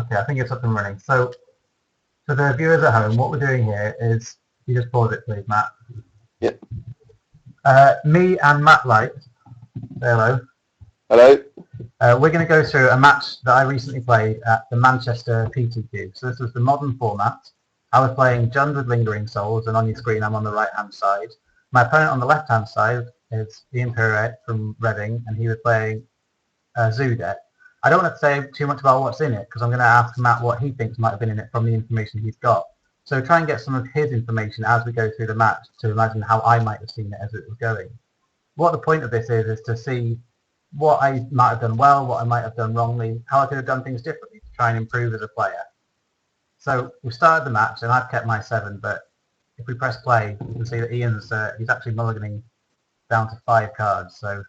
Okay, I think it's up and running. So, for the viewers at home, what we're doing here is, you just pause it please, Matt. Yep. Me and Matt Light, hello. Hello. We're going to go through a match that I recently played at the Manchester PTQ. So this was the modern format. I was playing Jund with Lingering Souls, and on your screen I'm on the right-hand side. My opponent on the left-hand side is Ian Pirouet from Reading, and he was playing Zoo deck. I don't want to say too much about what's in it, because I'm going to ask Matt what he thinks might have been in it from the information he's got. So try and get some of his information as we go through the match to imagine how I might have seen it as it was going. What the point of this is to see what I might have done well, what I might have done wrongly, how I could have done things differently to try and improve as a player. So we started the match, and I've kept my 7, but if we press play, you can see that Ian's he's actually mulliganing down to 5 cards. So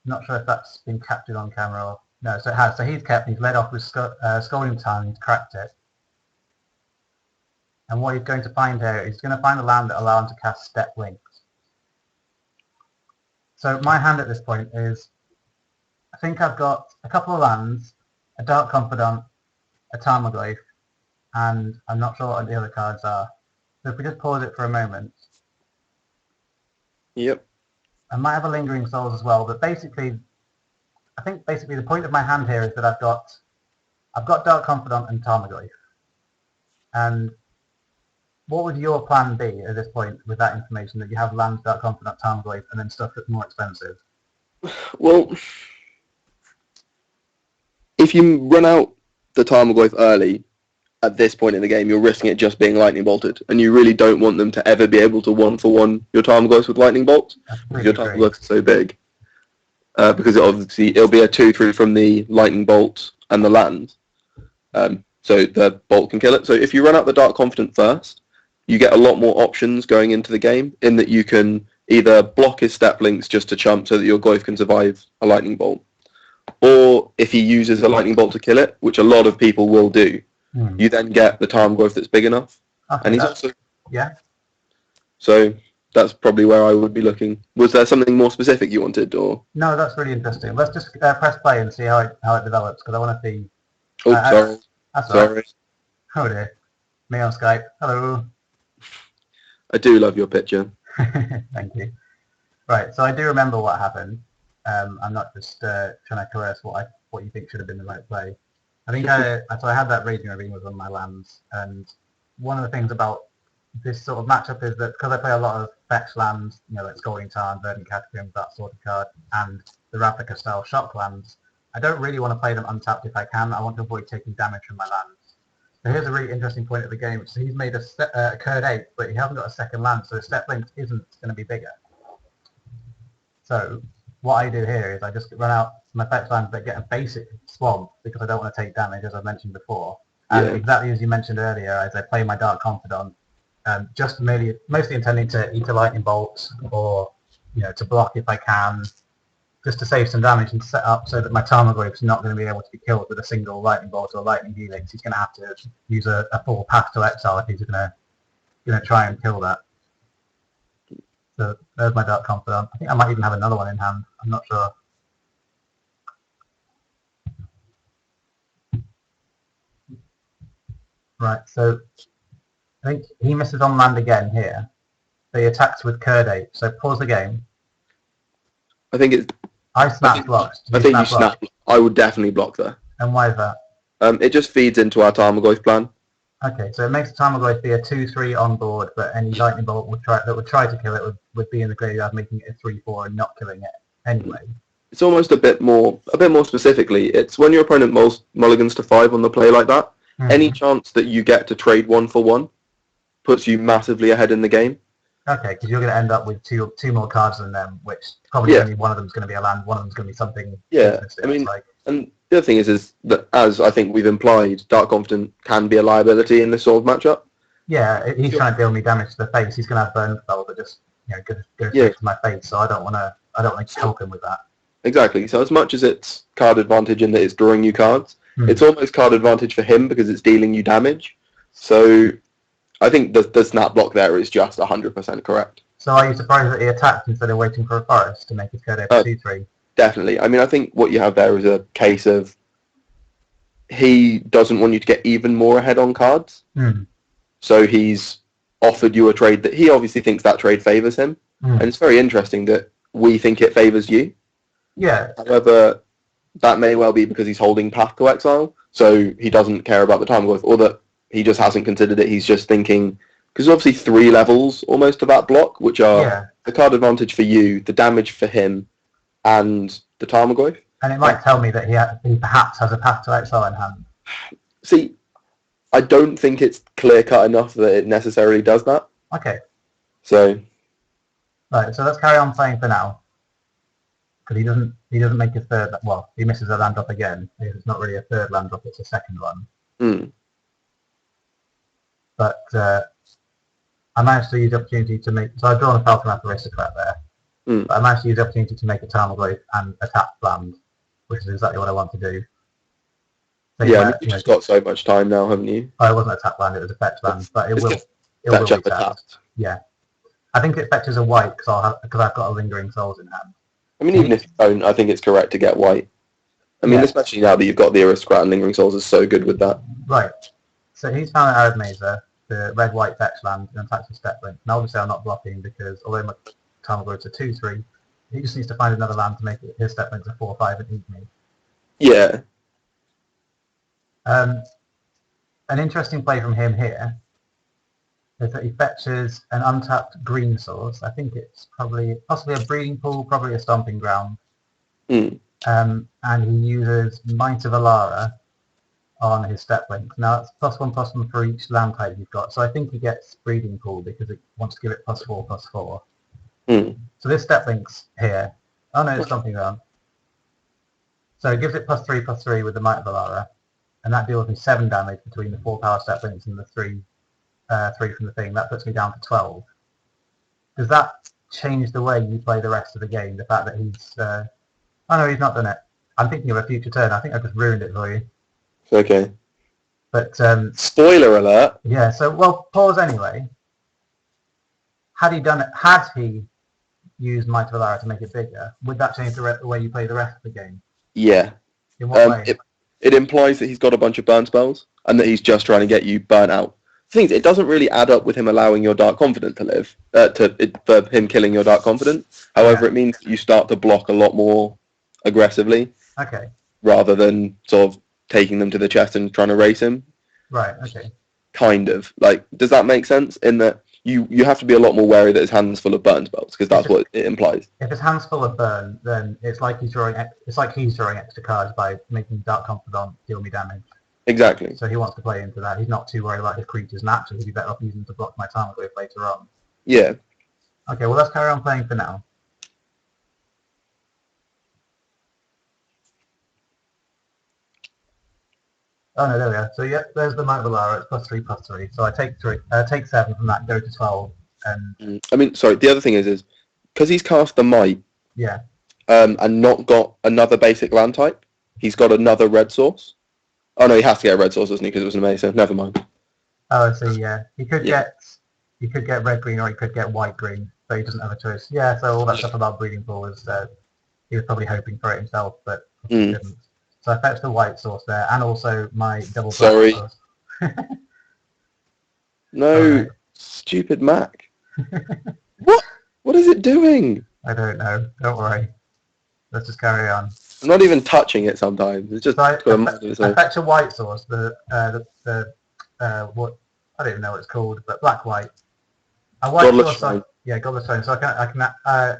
not sure if that's been captured on camera or no. So it has. So he's led off with Scalding Tarn. He's cracked it. And what he's going to find here, he's going to find a land that allows him to cast Step Links. So my hand at this point is, I think I've got a couple of lands, a Dark Confidant, a Tarmogoyf, and I'm not sure what the other cards are. So if we just pause it for a moment. Yep. I might have a Lingering Souls as well, but basically, I think the point of my hand here is that I've got Dark Confidant and Tarmogoyf. And what would your plan be at this point with that information, that you have land, Dark Confidant, Tarmogoyf, and then stuff that's more expensive? Well, if you run out the Tarmogoyf early, at this point in the game, you're risking it just being lightning bolted, and you really don't want them to ever be able to 1-for-1 your Tarmogoyfs with lightning bolts, because your Tarmogoyfs are so big. Because it'll be a 2-3 from the lightning bolt and the land, so the bolt can kill it. So if you run out the Dark Confidant first, you get a lot more options going into the game, in that you can either block his step links just to chump so that your Goyf can survive a lightning bolt, or if he uses a lightning bolt to kill it, which a lot of people will do, you then get the Tarmogoyf that's big enough. Okay, and he's also... Yeah. So that's probably where I would be looking. Was there something more specific you wanted, or...? No, that's really interesting. Let's just press play and see how it develops, because I want to see... Oh, sorry. That's sorry. Right. Oh dear. Me on Skype. Hello. I do love your picture. Thank you. Right, so I do remember what happened. I'm not just trying to coerce what you think should have been the right play. I think I had that Raging Ravine with one of my lands, and one of the things about this sort of matchup is that because I play a lot of fetch lands, like Scalding Tarn, Verdant Catacombs, that sort of card, and the Ravnica style shock lands, I don't really want to play them untapped if I can. I want to avoid taking damage from my lands. So here's a really interesting point of the game. So he's made a Curd 8, but he hasn't got a second land, so his Step Link isn't going to be bigger. So what I do here is I just run out my fetch lands that get a basic swamp, because I don't want to take damage, as I mentioned before. And exactly as you mentioned earlier, as I play my Dark Confidant, just mostly intending to eat a lightning bolt, or to block if I can, just to save some damage and set up so that my Tarmogoyf's not going to be able to be killed with a single lightning bolt or lightning helix. He's going to have to use a full path to exile if he's going to try and kill that. So there's my Dark Confidant. I think I might even have another one in hand. I'm not sure. Right, so I think he misses on land again here. So he attacks with Curd 8. So pause the game. I think it's... I snap blocked. I think you snap. I would definitely block there. And why is that? It just feeds into our Tarmogoyf plan. Okay, so it makes Tarmogoyf be a 2-3 on board, but any lightning bolt that would try to kill it would be in the graveyard, making it a 3-4 and not killing it anyway. It's almost a bit more specifically. It's when your opponent mulligans to 5 on the play like that. Any chance that you get to trade 1-for-1 puts you massively ahead in the game. Okay, because you're going to end up with two more cards than them, which probably only one of them is going to be a land, one of them is going to be something. Yeah, I mean, and the other thing is that, as I think we've implied, Dark Confidant can be a liability in this sort of matchup. Yeah, he's trying to deal me damage to the face. He's going to have burn spells that just go straight to my face. So I don't want to help him with that. Exactly. So as much as it's card advantage in that it's drawing you cards, it's almost card advantage for him because it's dealing you damage. So I think the snap block there is just 100% correct. So are you surprised that he attacked instead of waiting for a forest to make his Curd 8 2-3? Definitely. I mean, I think what you have there is a case of he doesn't want you to get even more ahead on cards. So he's offered you a trade that he obviously thinks that trade favours him. And it's very interesting that we think it favours you. Yeah. However, that may well be because he's holding Path to Exile, so he doesn't care about the Tarmogoyf, or that he just hasn't considered it. He's just thinking, because there's obviously 3 levels almost to that block, which are the card advantage for you, the damage for him, and the Tarmogoyf. And it might tell me that he perhaps has a Path to Exile in hand. See, I don't think it's clear-cut enough that it necessarily does that. Okay. So... Right, so let's carry on playing for now. Because he doesn't make a third, well, he misses a land drop again. It's not really a third land drop, it's a second one. But I managed to use the opportunity to make, so I've drawn a Falconap Aristocrat there. But I managed to use the opportunity to make a Tarmogoyf and a tap land, which is exactly what I want to do. So yeah, you've just got so much time now, haven't you? Oh, it wasn't a tap land, it was a fetch land, but it will be tapped. Yeah. I think it fetches a white because I've got a Lingering Souls in hand. I mean, even if you don't, I think it's correct to get white. I mean, especially now that you've got the Aristocrat and Lingering Souls is so good with that. Right. So he's found an Aradmazer, the red-white fetch land, and attacks with Step Link. Now, obviously, I'm not blocking because although my Tarmogoyf's a 2/3, he just needs to find another land to make his Step Links a 4/5 and eat me. Yeah. An interesting play from him here is that he fetches an untapped green source. I think it's possibly a breeding pool, probably a stomping ground. And he uses Might of Alara on his Step Link. Now it's +1/+1 for each land type you've got. So I think he gets breeding pool because it wants to give it +4/+4. So this Step Link's here. Oh no, it's stomping ground. So it gives it +3/+3 with the Might of Alara. And that deals me 7 damage between the 4 power Step Links and the 3 from the thing. That puts me down to 12. Does that change the way you play the rest of the game? The fact that he's... oh no, he's not done it. I'm thinking of a future turn. I think I've just ruined it for you. Okay. But... spoiler alert! Yeah, so, well, pause anyway. Had he used Might of Alara to make it bigger, would that change the way you play the rest of the game? Yeah. In what way? It implies that he's got a bunch of burn spells, and that he's just trying to get you burnt out. The thing is, it doesn't really add up with him allowing your Dark Confident to live, for him killing your Dark Confident. However, it means you start to block a lot more aggressively. Okay. Rather than sort of taking them to the chest and trying to race him. Right, okay. Kind of. Like, does that make sense? In that you have to be a lot more wary that his hand's full of burn spells, because that's what it implies. If his hand's full of burn, then it's like he's drawing extra cards by making Dark Confidant deal me damage. Exactly. So he wants to play into that. He's not too worried about his creatures naturally. He'd be better off using them to block my Tarmogoyf later on. Yeah. Okay, well let's carry on playing for now. Oh no, there we are. So yeah, there's the Might of Alara. It's +3/+3. So I take 7 from that, go to 12, and... I mean, sorry, the other thing is because he's cast the Might, yeah, and not got another basic land type, he's got another red source. Oh no, he has to get a red source, doesn't he? Because it was an amazing. Never mind. Oh, I see. Yeah, he could get red green, or he could get white green, but he doesn't have a choice. Yeah, so all that stuff about breeding pool was he was probably hoping for it himself, but he didn't. So I fetched the white source there, and also my double black source. No, right. Stupid Mac. What? What is it doing? I don't know. Don't worry. Let's just carry on. I'm not even touching it sometimes. It's just so I fetch a white source, what I don't even know what it's called, but black-white. A white source, Godless Stone. So I can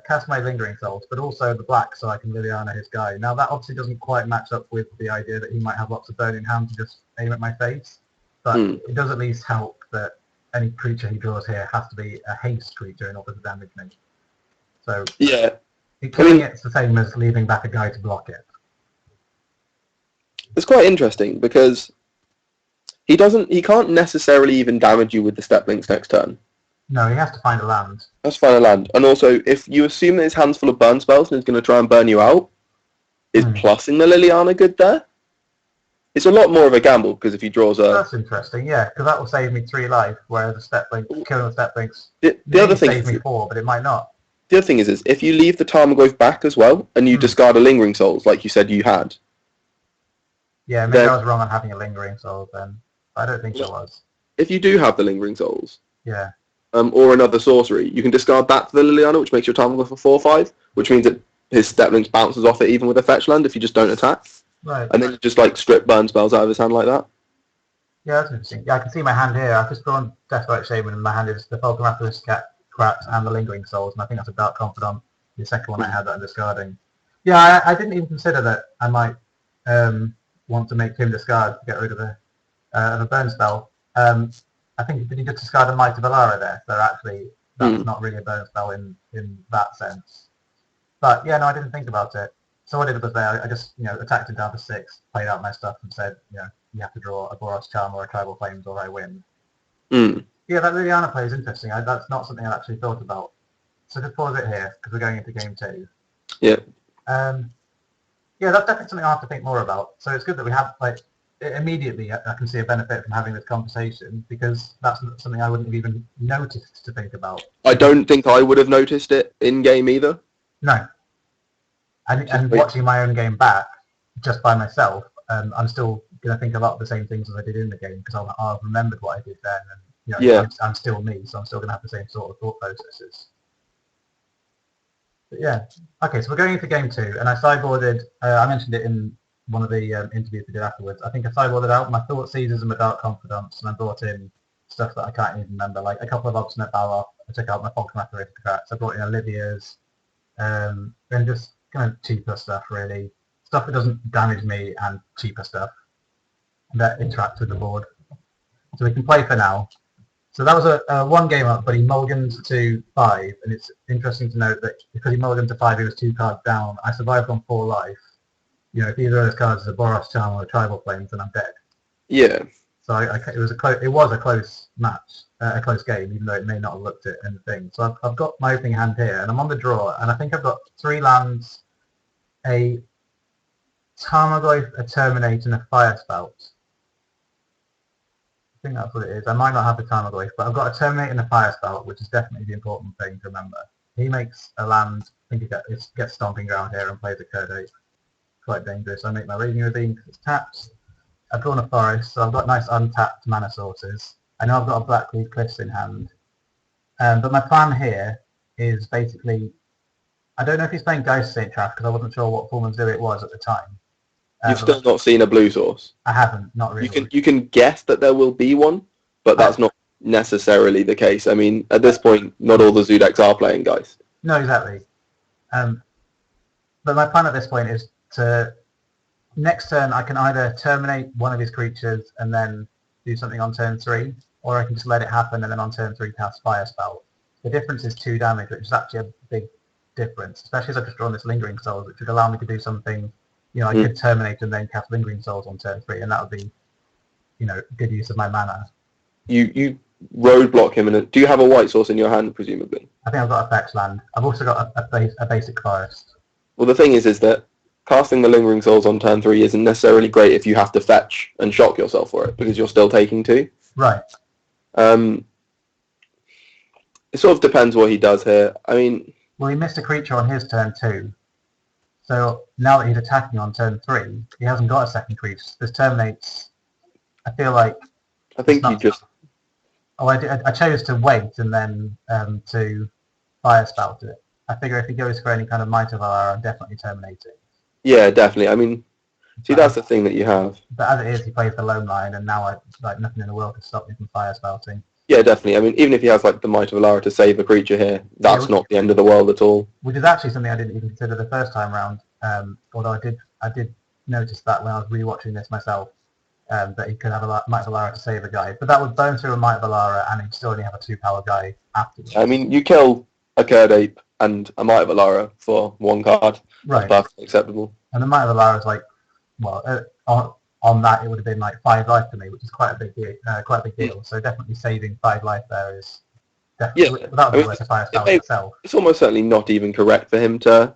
cast my Lingering Souls, but also the black, so I can Liliana his guy. Now that obviously doesn't quite match up with the idea that he might have lots of burn in hand to just aim at my face, but it does at least help that any creature he draws here has to be a haste creature in order to damage me. So yeah, killing it's the same as leaving back a guy to block it. It's quite interesting because he can't necessarily even damage you with the Step Links next turn. No, he has to find a land. That's find a land. And also, if you assume that his hand's full of burn spells and he's going to try and burn you out, is plussing the Liliana good there? It's a lot more of a gamble, because if he draws a... That's interesting, yeah, because that will save me 3 life, whereas the Step Link, killing the Step Links the other thing save me 4, but it might not. The other thing is if you leave the Tarmogoyf back as well, and you discard a Lingering Souls, like you said you had, Yeah, maybe then I was wrong on having a lingering soul then. I don't think I well, was. if you do have the Lingering Souls, Yeah. or another sorcery, you can discard that to the Liliana, which makes your Tarmogoyf a 4/5, which means that his Step Links bounces off it even with a fetch land if you just don't attack. Right. And then you just like strip burn spells out of his hand like that. Yeah, that's interesting. Yeah, I can see my hand here. I've just drawn Deathrite Shaman, and my hand is the Falconrathus Cracks and the Lingering Souls, and I think that's a Dark Confidant. The second one I had that I'm discarding. Yeah, I didn't even consider that I might want to make him discard to get rid of a burn spell. I think did he just discard a Might of Alara there? So actually, that's not really a burn spell in that sense. But yeah, no, I didn't think about it. So what I did was there, I just attacked him down to 6, played out my stuff, and said, you have to draw a Boros Charm or a Tribal Flames or I win. Yeah, that Liliana play is interesting. That's not something I've actually thought about. So just pause it here because we're going into game 2. Yeah. Yeah, that's definitely something I have to think more about. So it's good that we have immediately I can see a benefit from having this conversation because that's something I wouldn't have even noticed to think about. I don't think I would have noticed it in game either. No. And watching my own game back just by myself, I'm still going to think a lot of the same things as I did in the game because I've remembered what I did then, and I'm still me, so I'm still going to have the same sort of thought processes. But yeah, okay, so we're going into game 2, and I sideboarded. I mentioned it in one of the interviews we did afterwards. I think I sideboarded out my Thought Seizers and my Dark Confidants, and I brought in stuff that I can't even remember, like a couple of Obstinate Baloth. I took out my Falconrath Aristocrats. I brought in Olivia's, and just kind of cheaper stuff, really. Stuff that doesn't damage me and cheaper stuff that interacts with the board. So we can play for now. So that was a one game up, but he mulliganed to 5, and it's interesting to note that because he mulliganed to 5, he was 2 cards down. I survived on 4 life. If either of those cards is a Boros Charm or a Tribal Flames, then I'm dead. Yeah. So it was a close match, a close game, even though it may not have looked it in the thing. So I've got my opening hand here, and I'm on the draw, and I think I've got 3 lands, a Tarmogoyf, a Terminate, and a Fire Spout. I think that's what it is. I might not have the Tarmogoyf, but I've got a Terminate and a Fire Spout, which is definitely the important thing to remember. He makes a land, I think it gets Stomping Ground here and plays a Kurdape. Quite dangerous. I make my Raging Ravine because it's tapped. I've drawn a Forest, so I've got nice untapped mana sources. I know I've got a Blackleaf Cliffs in hand. But my plan here is basically, I don't know if he's playing Geist Saint Trash because I wasn't sure what Fullman's Do it was at the time. You've still not seen a blue source. I haven't, not really. You can guess that there will be one, but that's not necessarily the case. I mean, at this point, not all the Zoo decks are playing Geist. No, exactly. But my plan at this point is to next turn I can either terminate one of his creatures and then do something on turn 3, or I can just let it happen and then on turn 3 cast Fire Spell. The difference is 2 damage, which is actually a big difference, especially as I've just drawn this Lingering Souls, which would allow me to do something. I could terminate and then cast Lingering Souls on turn 3, and that would be, good use of my mana. You roadblock him, and do you have a white source in your hand, presumably? I think I've got a fetch land. I've also got a basic forest. Well, the thing is that casting the Lingering Souls on turn 3 isn't necessarily great if you have to fetch and shock yourself for it, because you're still taking 2. Right. It sort of depends what he does here. I mean... Well, he missed a creature on his turn 2. So now that he's attacking on turn 3, he hasn't got a second creature. This terminates, I feel like... I think you just... Oh, I chose to wait and then to Fire Spout it. I figure if he goes for any kind of Might of Alara, I'm definitely terminating. Yeah, definitely. I mean, see, that's the thing that you have. But as it is, he plays the Lone Line, and now nothing in the world can stop me from Fire Spouting. Yeah, definitely. I mean, even if he has the Might of Alara to save a creature here, that's not the end of the world at all. Which is actually something I didn't even consider the first time round. Although I did notice that when I was rewatching this myself, that he could have a Might of Alara to save a guy. But that would burn through a Might of Alara, and he'd still only have a 2-power guy afterwards. I mean, you kill a Kurdape and a Might of Alara for 1 card. Right. That's perfectly acceptable. And the Might of Alara is on that it would have been 5 life to me, which is quite a big deal. So definitely saving 5 life there is definitely that would be worth a Fire Spell itself. It's almost certainly not even correct for him to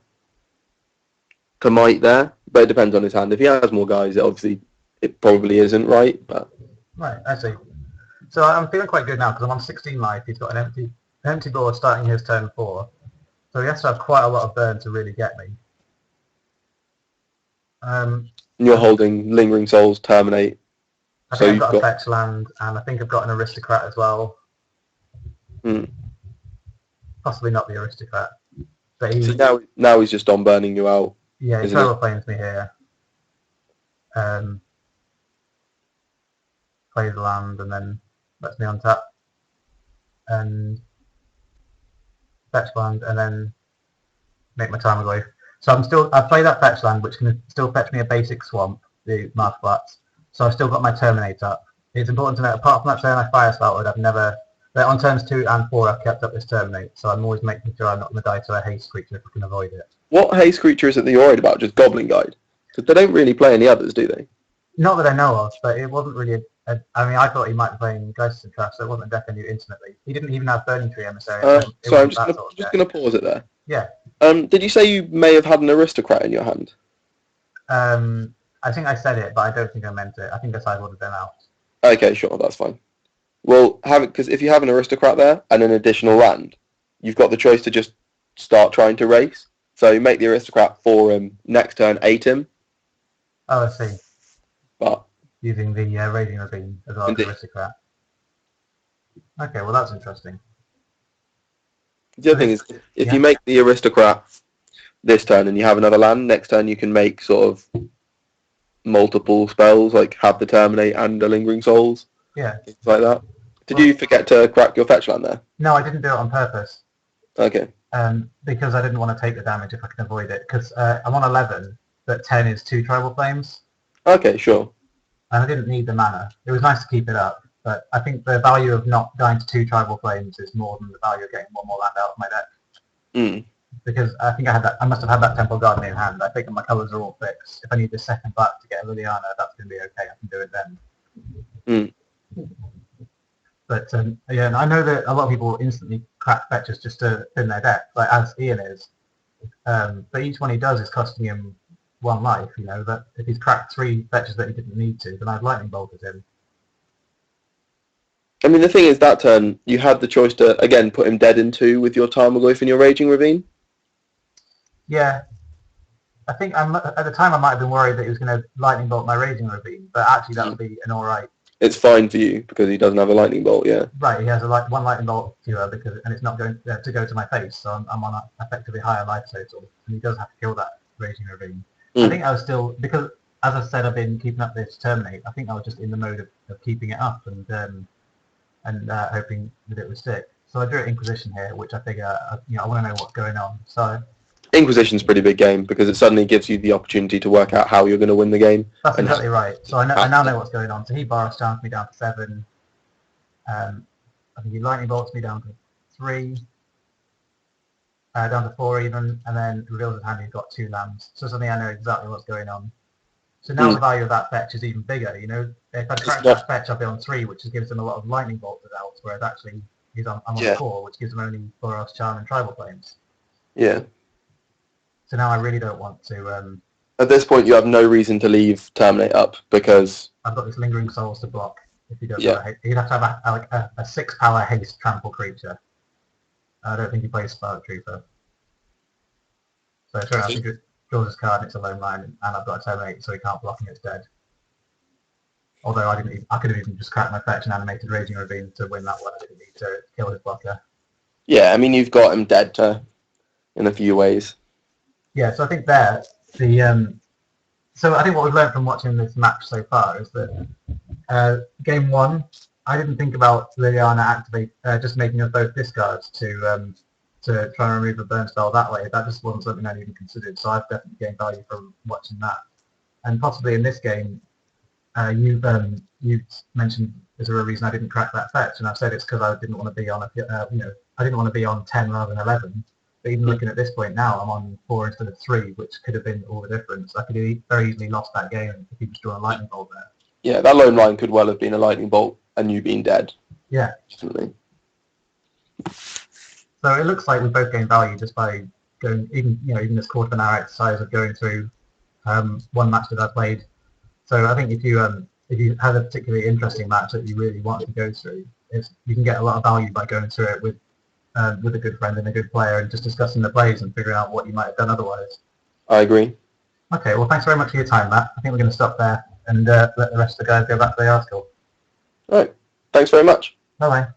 Might there, but it depends on his hand. If he has more guys, it probably isn't right. But right, I see. So I'm feeling quite good now because I'm on 16 life. He's got an empty board starting his turn 4, so he has to have quite a lot of burn to really get me. And you're holding Lingering Souls, Terminate. I So think I've you've got a fetch land, and I think I've got an aristocrat as well. Possibly not the aristocrat, but now he's just on burning you out. Yeah, he travel flames me here. Plays land and then lets me untap and fetch land and then make my time away. So I play that fetch land, which can still fetch me a basic swamp, the Marshflats. So I've still got my terminate up. It's important to note, apart from that turn I fire spouted, I've never, on turns 2 and 4, I've kept up this terminate. So I'm always making sure I'm not going to die to a haste creature if I can avoid it. What haste creature is it that you're worried about? Just Goblin Guide? Because they don't really play any others, do they? Not that I know of, but it wasn't really I mean, I thought he might be playing Ghosts and Trash, so it wasn't a deck I knew intimately. He didn't even have Burning Tree Emissary. So I'm just going to pause it there. Yeah. Did you say you may have had an aristocrat in your hand? I think I said it, but I don't think I meant it. I think I sideboarded them out. Okay, sure, that's fine. Well, because if you have an aristocrat there and an additional land, you've got the choice to just start trying to race. So you make the aristocrat for him, next turn 8 him. Oh, I see. But using the Raging Ravine as well as the aristocrat. Okay, well that's interesting. The other thing is, if you make the aristocrat this turn and you have another land, next turn you can make sort of multiple spells, like have the Terminate and the Lingering Souls. Yeah. Things like that. Did you forget to crack your fetch land there? No, I didn't do it on purpose. Okay. Because I didn't want to take the damage if I can avoid it. Because I'm on 11, but 10 is 2 Tribal Flames. Okay, sure. And I didn't need the mana. It was nice to keep it up, but I think the value of not dying to 2 Tribal Flames is more than the value of getting 1 more land out of my deck. Because I think I must have had that Temple Garden in hand. I think my colours are all fixed. If I need the second black to get a Liliana, that's going to be okay. I can do it then. But yeah, and I know that a lot of people instantly crack fetches just to thin their deck, like as Ian is. But each one he does is costing him 1 life, you know, that if he's cracked 3 fetches that he didn't need to, then I've lightning bolted him. I mean, the thing is, that turn, you had the choice to, again, put him dead in 2 with your Tarmogoyf and your Raging Ravine. Yeah. I think at the time I might have been worried that he was going to lightning bolt my Raging Ravine, but actually that would be an alright. It's fine for you, because he doesn't have a lightning bolt, yeah. Right, he has 1 lightning bolt cure, and it's not going to go to my face, so I'm on a effectively higher life total, and he does have to kill that Raging Ravine. I think I was still, because as I said, I've been keeping up this Terminate. I think I was just in the mode of keeping it up and hoping that it would stick. So I drew Inquisition here, which I figure, I want to know what's going on. So Inquisition's a pretty big game because it suddenly gives you the opportunity to work out how you're going to win the game. That's exactly right. So I now know what's going on. So he Boros Charms me down to 7. I think he Lightning Bolts me down to 3. Down to 4 even, and then reveals his hand he's got 2 lands. So suddenly I know exactly what's going on. So now the value of that fetch is even bigger, you know. If I crack that fetch, I'll be on 3, which gives him a lot of lightning bolts out, whereas actually I'm on 4, which gives him only Boros Charm and Tribal Flames. Yeah. So now I really don't want to... At this point, you have no reason to leave Terminate up, because... I've got this Lingering Souls to block. If he does that, he'd have to have a 6-power haste trample creature. I don't think he plays Spark Trooper. So sure enough, he draws his card and it's a lone line, and I've got a Terminate, so he can't block and it's dead. Although I could have even just cracked my fetch and animated Raging Ravine to win that one. I didn't need to kill his blocker. Yeah, I mean, you've got him dead in a few ways. Yeah, so I think so I think what we've learned from watching this match so far is that game 1, I didn't think about Liliana just making us both discards to try and remove a burn spell that way. That just wasn't something I'd even considered, so I've definitely gained value from watching that. And possibly in this game, you've mentioned is there a reason I didn't crack that fetch, and I've said it's because I didn't want to be on I didn't want to be on 10 rather than 11. But even looking at this point now, I'm on 4 instead of 3, which could have been all the difference. I could have very easily lost that game if he was drawing a lightning bolt there. Yeah, that lone line could well have been a lightning bolt and you being dead. Yeah. Definitely. So it looks like we both gained value just by going, even this quarter of an hour exercise of going through one match that I played. So I think if you have a particularly interesting match that you really want to go through, you can get a lot of value by going through it with a good friend and a good player and just discussing the plays and figuring out what you might have done otherwise. I agree. Okay, well, thanks very much for your time, Matt. I think we're going to stop there and let the rest of the guys go back to the article. All right. Thanks very much. Bye-bye.